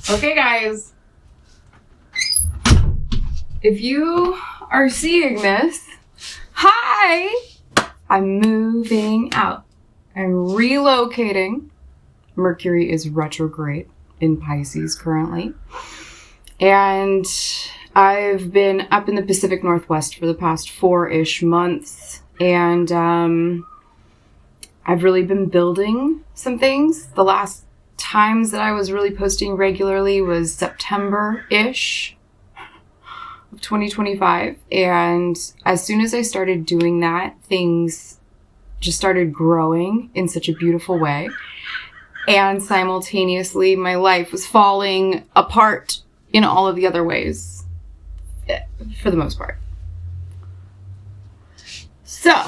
Okay, guys. If you are seeing this, hi! I'm moving out. I'm relocating. Mercury is retrograde in Pisces currently. And I've been up in the Pacific Northwest for the past 4-ish months. And I've really been building some things. The last times that I was really posting regularly was September-ish of 2025. And as soon as I started doing that, things just started growing in such a beautiful way. And simultaneously, my life was falling apart in all of the other ways, for the most part. So,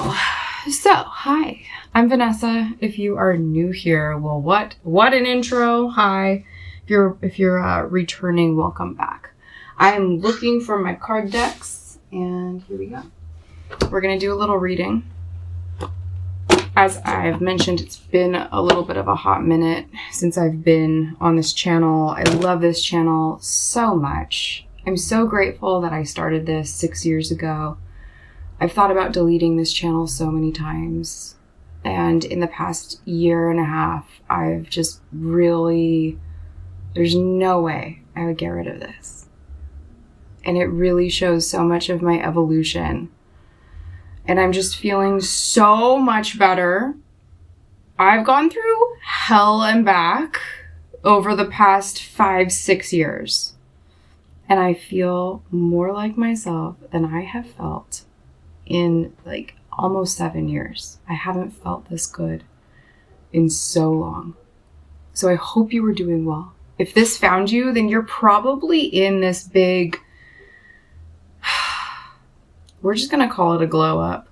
hi, I'm Vanessa. If you are new here, well, what an intro. Hi. If you're returning, welcome back. I am looking for my card decks, and here we go. We're going to do a little reading. As I've mentioned, it's been a little bit of a hot minute since I've been on this channel. I love this channel so much. I'm so grateful that I started this 6 years ago. I've thought about deleting this channel so many times. And in the past year and a half, I've just really, there's no way I would get rid of this. And it really shows so much of my evolution. And I'm just feeling so much better. I've gone through hell and back over the past 5-6 years. And I feel more like myself than I have felt in like almost 7 years. I haven't felt this good in so long. So I hope you were doing well. If this found you, then you're probably in this big, we're just going to call it a glow up.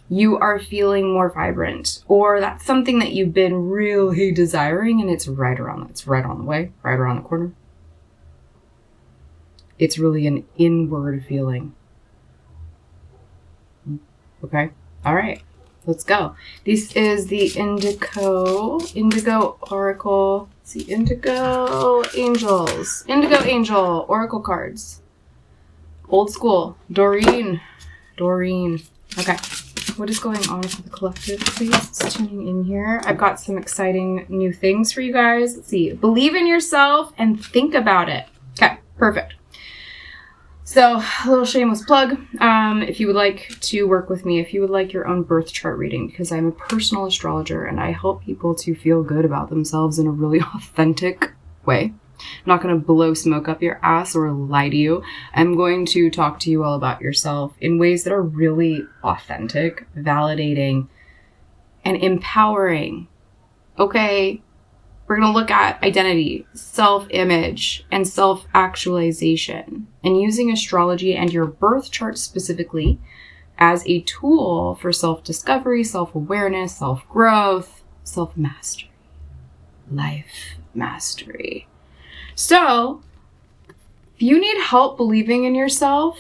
You are feeling more vibrant, or that's something that you've been really desiring, and it's right on the way, right around the corner. It's really an inward feeling. Okay. All right. Let's go. This is the Indigo Oracle. Let's see, Indigo Angel Oracle cards. Old school. Doreen. Okay. What is going on for the collective, please? It's tuning in here. I've got some exciting new things for you guys. Let's see. Believe in yourself and think about it. Okay. Perfect. So, a little shameless plug. If you would like to work with me, if you would like your own birth chart reading, because I'm a personal astrologer and I help people to feel good about themselves in a really authentic way. I'm not going to blow smoke up your ass or lie to you. I'm going to talk to you all about yourself in ways that are really authentic, validating, and empowering. Okay? We're going to look at identity, self-image, and self-actualization, and using astrology and your birth chart specifically as a tool for self-discovery, self-awareness, self-growth, self-mastery, life mastery. So, if you need help believing in yourself,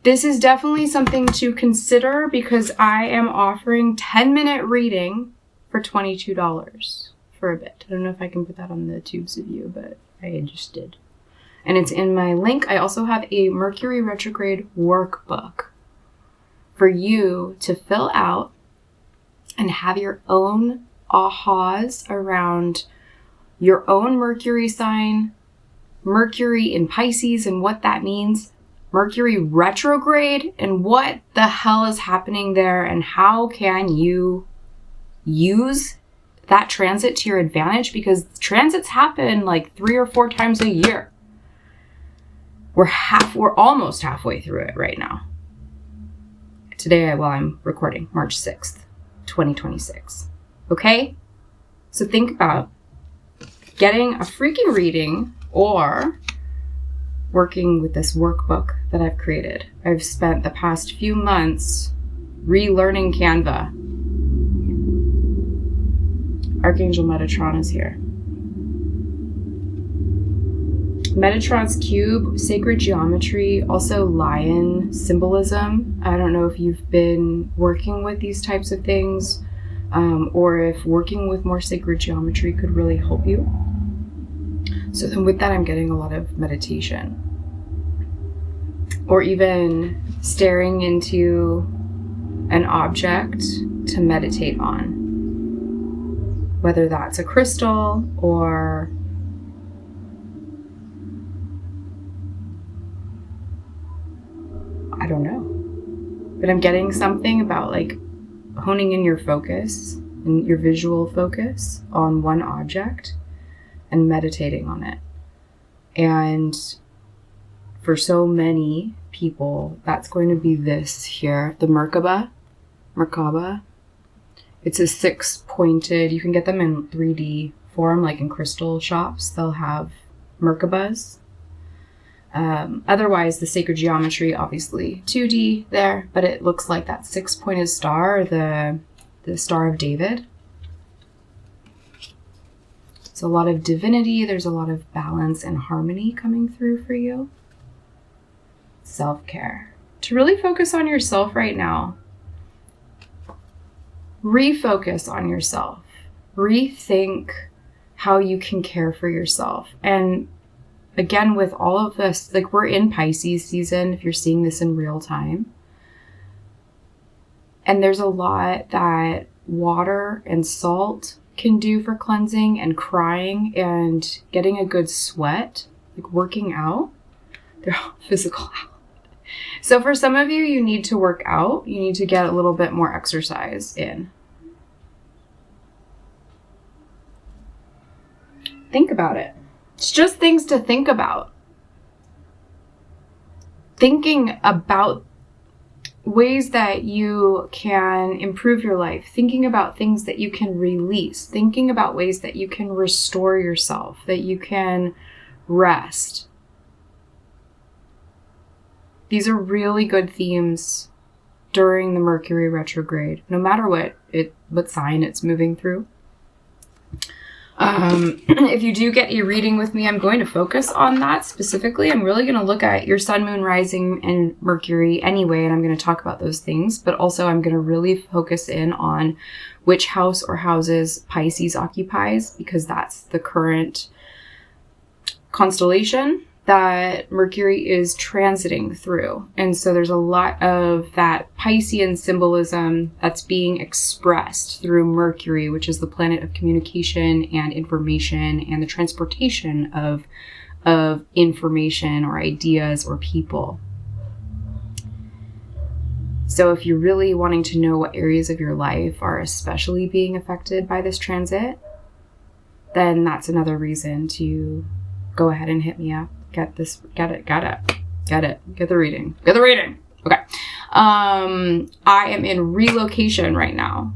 this is definitely something to consider, because I am offering 10-minute reading for $22. For a bit. I don't know if I can put that on the tubes of you, but I just did. And it's in my link. I also have a Mercury retrograde workbook for you to fill out and have your own ahas around your own Mercury sign, Mercury in Pisces and what that means, Mercury retrograde and what the hell is happening there, and how can you use that transit to your advantage, because transits happen like 3 or 4 times a year. We're almost halfway through it right now. Today, I'm recording March 6th, 2026. Okay? So think about getting a freaking reading or working with this workbook that I've created. I've spent the past few months relearning Canva. Archangel Metatron is here. Metatron's cube, sacred geometry, also lion symbolism. I don't know if you've been working with these types of things or if working with more sacred geometry could really help you. So then with that, I'm getting a lot of meditation, or even staring into an object to meditate on, whether that's a crystal or I don't know, but I'm getting something about like honing in your focus and your visual focus on one object and meditating on it. And for so many people, that's going to be this here, the Merkaba. It's a 6-pointed, you can get them in 3D form, like in crystal shops, they'll have Merkabas. Otherwise, the sacred geometry, obviously 2D there, but it looks like that 6-pointed star, the Star of David. It's a lot of divinity. There's a lot of balance and harmony coming through for you. Self-care. To really focus on yourself right now. Refocus on yourself. Rethink how you can care for yourself. And again, with all of this, like we're in Pisces season, if you're seeing this in real time. And there's a lot that water and salt can do for cleansing, and crying and getting a good sweat, like working out. They're all physical out. So for some of you, you need to work out. You need to get a little bit more exercise in. Think about it. It's just things to think about. Thinking about ways that you can improve your life, thinking about things that you can release, thinking about ways that you can restore yourself, that you can rest. These are really good themes during the Mercury retrograde, no matter what sign it's moving through. If you do get a reading with me, I'm going to focus on that specifically. I'm really going to look at your sun, moon, rising, and Mercury anyway, and I'm going to talk about those things, but also I'm going to really focus in on which house or houses Pisces occupies, because that's the current constellation that Mercury is transiting through. And so there's a lot of that Piscean symbolism that's being expressed through Mercury, which is the planet of communication and information and the transportation of information or ideas or people. So if you're really wanting to know what areas of your life are especially being affected by this transit, then that's another reason to go ahead and hit me up. Get the reading. Okay. I am in relocation right now.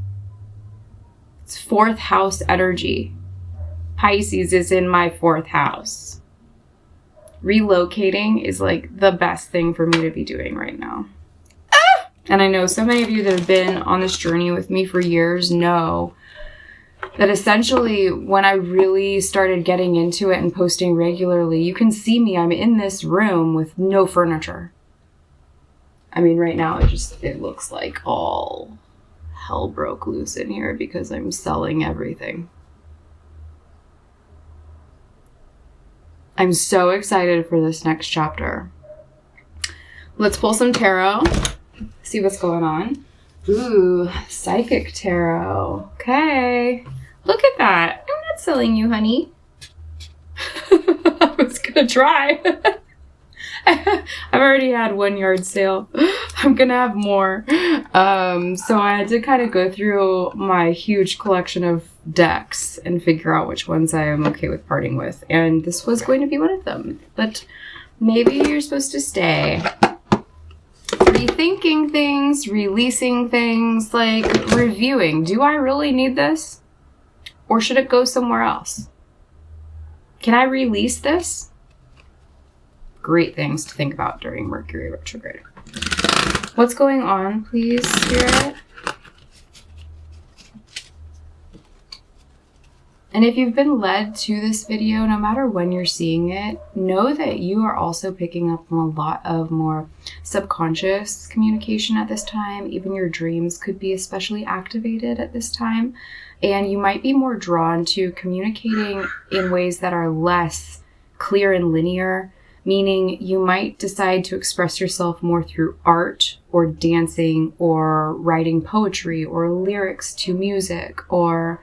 It's 4th house energy. Pisces is in my 4th house. Relocating is like the best thing for me to be doing right now. And I know so many of you that have been on this journey with me for years know that essentially when I really started getting into it and posting regularly, you can see me, I'm in this room with no furniture. I mean, right now it looks like all hell broke loose in here because I'm selling everything. I'm so excited for this next chapter. Let's pull some tarot, see what's going on. Ooh, psychic tarot. Okay. Look at that. I'm not selling you, honey. I was gonna try. I've already had 1 yard sale. I'm gonna have more. So I had to kind of go through my huge collection of decks and figure out which ones I am okay with parting with. And this was going to be one of them. But maybe you're supposed to stay. Rethinking things, releasing things, like reviewing. Do I really need this? Or should it go somewhere else? Can I release this? Great things to think about during Mercury retrograde. What's going on, please, Spirit? And if you've been led to this video, no matter when you're seeing it, know that you are also picking up on a lot of more subconscious communication at this time. Even your dreams could be especially activated at this time. And you might be more drawn to communicating in ways that are less clear and linear, meaning you might decide to express yourself more through art or dancing or writing poetry or lyrics to music, or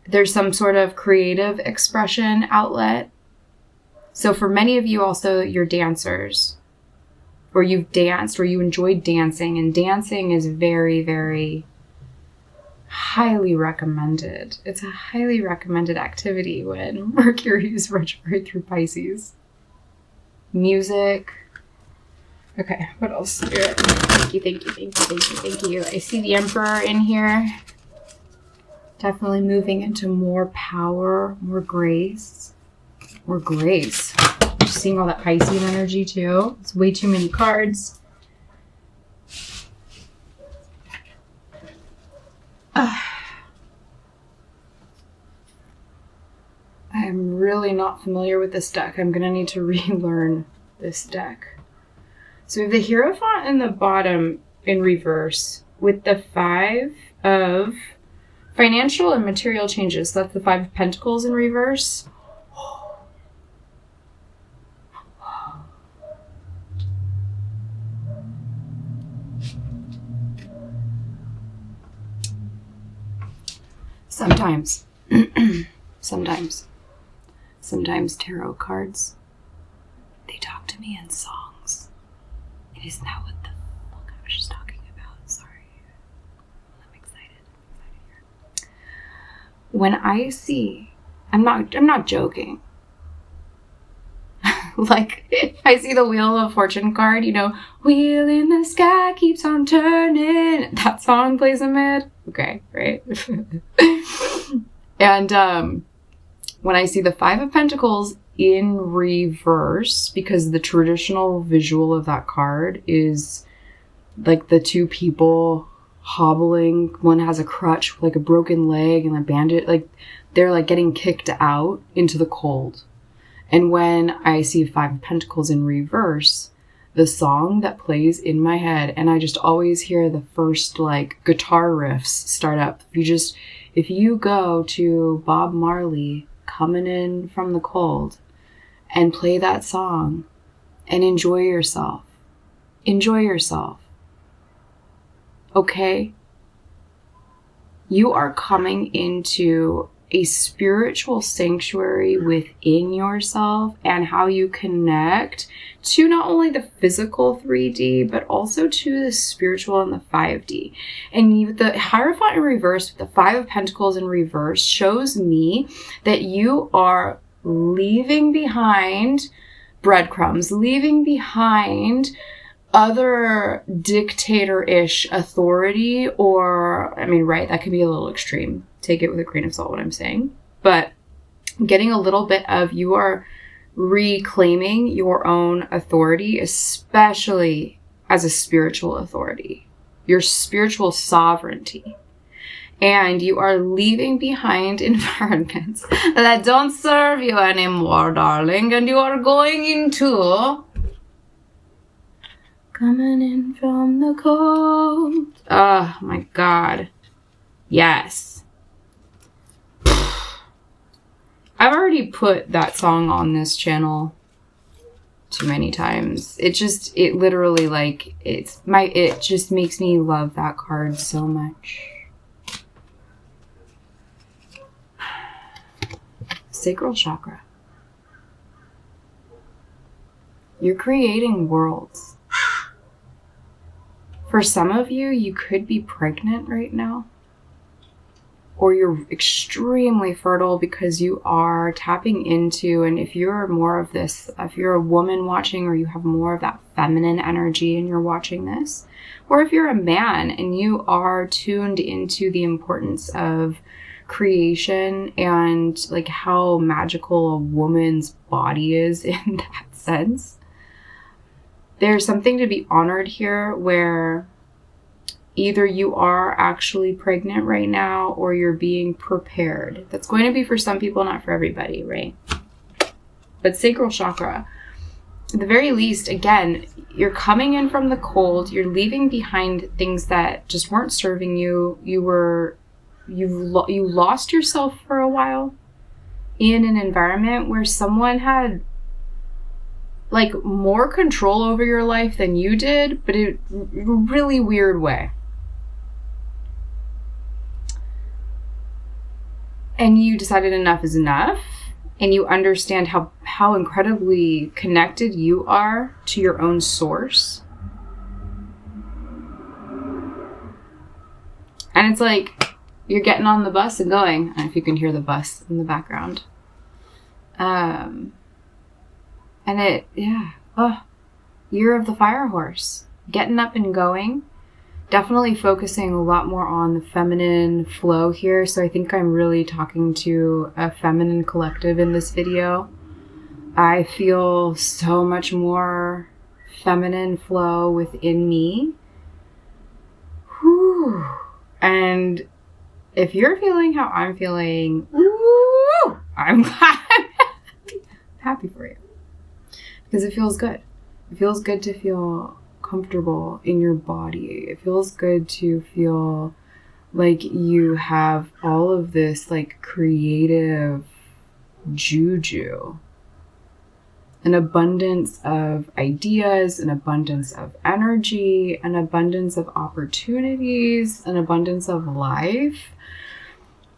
there's some sort of creative expression outlet. So for many of you also, you're dancers, or you've danced, or you enjoyed dancing, and dancing is very, very highly recommended. It's a highly recommended activity when Mercury is retrograde through Pisces. Music. Okay, what else? Spirit. Thank you. I see the Emperor in here. Definitely moving into more power, more grace. More grace. Just seeing all that Piscean energy too. It's way too many cards. I'm really not familiar with this deck. I'm going to need to relearn this deck. So we have the Hierophant in the bottom in reverse with the 5 of financial and material changes. So that's the 5 of Pentacles in reverse. Sometimes tarot cards, they talk to me in songs. It is not what the fuck I was just talking about. Sorry. I'm excited here. When I see, I'm not joking. Like, if I see the Wheel of Fortune card, you know, wheel in the sky keeps on turning. That song plays in mid. Okay, right? And when I see the 5 of Pentacles in reverse, because the traditional visual of that card is like the 2 people hobbling. One has a crutch, like a broken leg, and a bandit. Like, they're like getting kicked out into the cold. And when I see 5 of Pentacles in reverse, the song that plays in my head, and I just always hear the first like guitar riffs start up. If you go to Bob Marley, Coming In From the Cold, and play that song and enjoy yourself. Enjoy yourself. Okay? You are coming into a spiritual sanctuary within yourself and how you connect to not only the physical 3D, but also to the spiritual and the 5D. And the Hierophant in reverse with the 5 of Pentacles in reverse shows me that you are leaving behind breadcrumbs, leaving behind other dictator-ish authority, or, I mean, right, that could be a little extreme. Take it with a grain of salt what I'm saying. But getting a little bit of, you are reclaiming your own authority, especially as a spiritual authority, your spiritual sovereignty. And you are leaving behind environments that don't serve you anymore, darling. And you are going into coming in from the cold. Oh my God. Yes. I've already put that song on this channel too many times. It just makes me love that card so much. Sacral chakra. You're creating worlds. For some of you, you could be pregnant right now. Or you're extremely fertile because you are tapping into, and if you're more of this, if you're a woman watching, or you have more of that feminine energy and you're watching this, or if you're a man and you are tuned into the importance of creation and like how magical a woman's body is in that sense, there's something to be honored here where either you are actually pregnant right now or you're being prepared. That's going to be for some people, not for everybody, right? But sacral chakra, at the very least, again, you're coming in from the cold. You're leaving behind things that just weren't serving you. You lost yourself for a while in an environment where someone had like more control over your life than you did, but in a really weird way. And you decided enough is enough, and you understand how incredibly connected you are to your own source. And it's like you're getting on the bus and going. I don't know if you can hear the bus in the background. And year of the fire horse. Getting up and going. Definitely focusing a lot more on the feminine flow here. So I think I'm really talking to a feminine collective in this video. I feel so much more feminine flow within me. Whew. And if you're feeling how I'm feeling, woo, I'm happy for you. Because it feels good. It feels good to feel comfortable in your body. It feels good to feel like you have all of this like creative juju. An abundance of ideas, an abundance of energy, an abundance of opportunities, an abundance of life.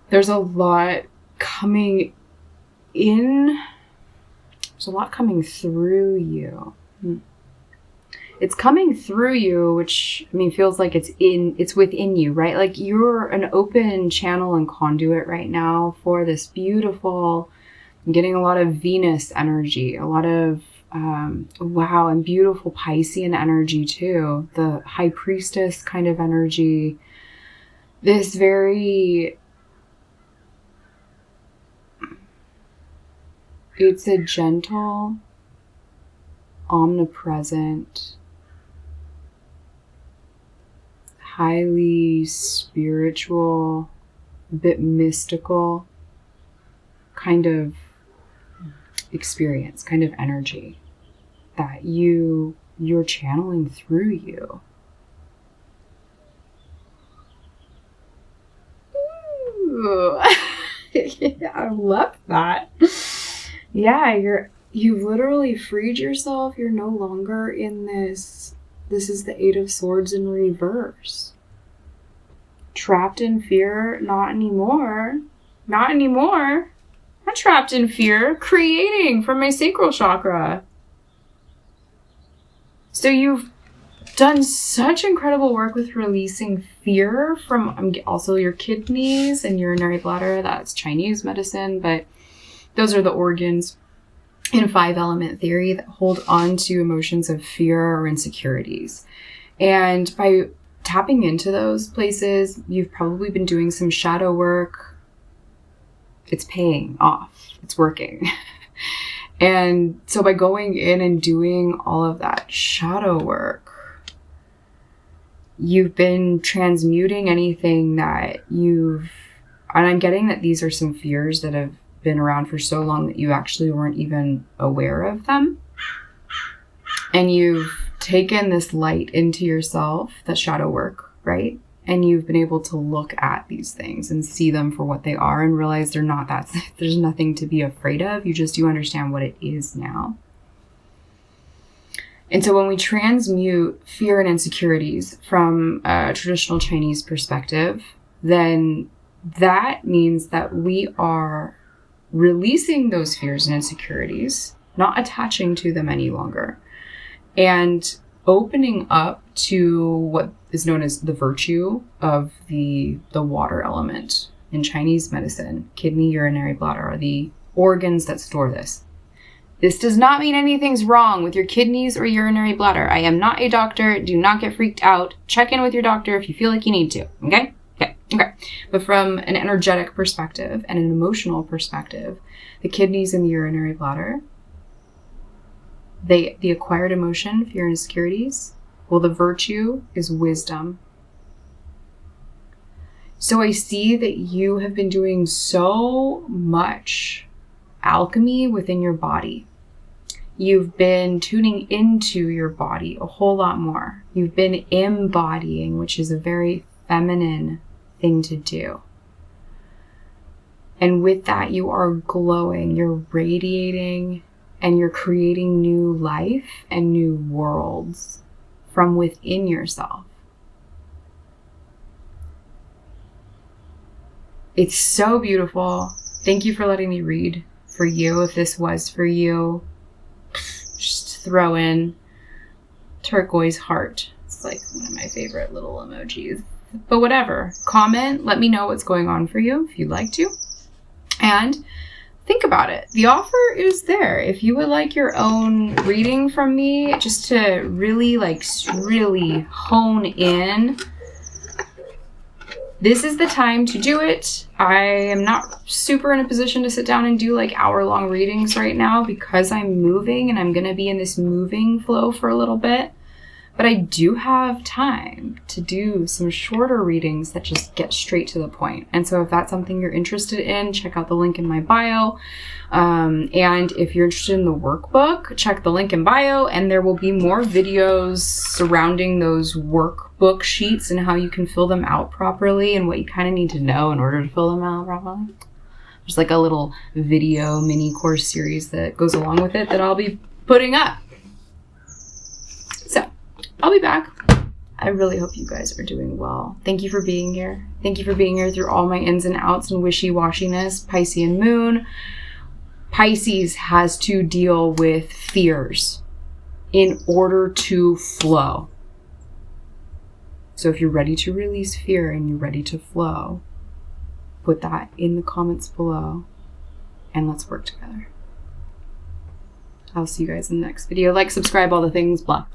There's a lot coming in. There's a lot coming through you. It's coming through you, which, I mean, feels like it's within you, right? Like you're an open channel and conduit right now for this beautiful, I'm getting a lot of Venus energy, a lot of, wow, and beautiful Piscean energy too. The High Priestess kind of energy. This very, it's a gentle, omnipresent, highly spiritual, a bit mystical kind of experience, kind of energy that you're channeling through you. Ooh. Yeah, I love that. Yeah, you've literally freed yourself. You're no longer in this is the Eight of Swords in reverse. Trapped in fear, not anymore. Not anymore. Not trapped in fear, creating from my sacral chakra. So you've done such incredible work with releasing fear from also your kidneys and urinary bladder. That's Chinese medicine, but those are the organs in 5-element theory that hold on to emotions of fear or insecurities. And by tapping into those places, you've probably been doing some shadow work. It's paying off. It's working. And so by going in and doing all of that shadow work, you've been transmuting anything that and I'm getting that these are some fears that have been around for so long that you actually weren't even aware of them. And you've taken this light into yourself, that shadow work, right? And you've been able to look at these things and see them for what they are and realize they're not that, there's nothing to be afraid of. You understand what it is now. And so when we transmute fear and insecurities from a traditional Chinese perspective, then that means that we are releasing those fears and insecurities, not attaching to them any longer, and opening up to what is known as the virtue of the water element. In Chinese medicine, kidney, urinary bladder are the organs that store this. This does not mean anything's wrong with your kidneys or urinary bladder. I am not a doctor. Do not get freaked out. Check in with your doctor if you feel like you need to, okay? Okay. But from an energetic perspective and an emotional perspective, the kidneys and the urinary bladder, the acquired emotion, fear and insecurities, well, the virtue is wisdom. So I see that you have been doing so much alchemy within your body. You've been tuning into your body a whole lot more. You've been embodying, which is a very feminine thing to do. And with that, you are glowing, you're radiating, and you're creating new life and new worlds from within yourself. It's so beautiful. Thank you for letting me read for you. If this was for you, just throw in turquoise heart. It's like one of my favorite little emojis. But whatever, comment, let me know what's going on for you if you'd like to. And think about it. The offer is there. If you would like your own reading from me, just to really hone in, this is the time to do it. I am not super in a position to sit down and do like hour-long readings right now because I'm moving and I'm going to be in this moving flow for a little bit. But I do have time to do some shorter readings that just get straight to the point. And so if that's something you're interested in, check out the link in my bio. And if you're interested in the workbook, check the link in bio, and there will be more videos surrounding those workbook sheets and how you can fill them out properly and what you kind of need to know in order to fill them out properly. There's like a little video mini course series that goes along with it that I'll be putting up. So I'll be back. I really hope you guys are doing well. Thank you for being here. Thank you for being here through all my ins and outs and wishy-washiness. Piscean moon. Pisces has to deal with fears in order to flow. So if you're ready to release fear and you're ready to flow, put that in the comments below and let's work together. I'll see you guys in the next video. Like, subscribe, all the things, blah.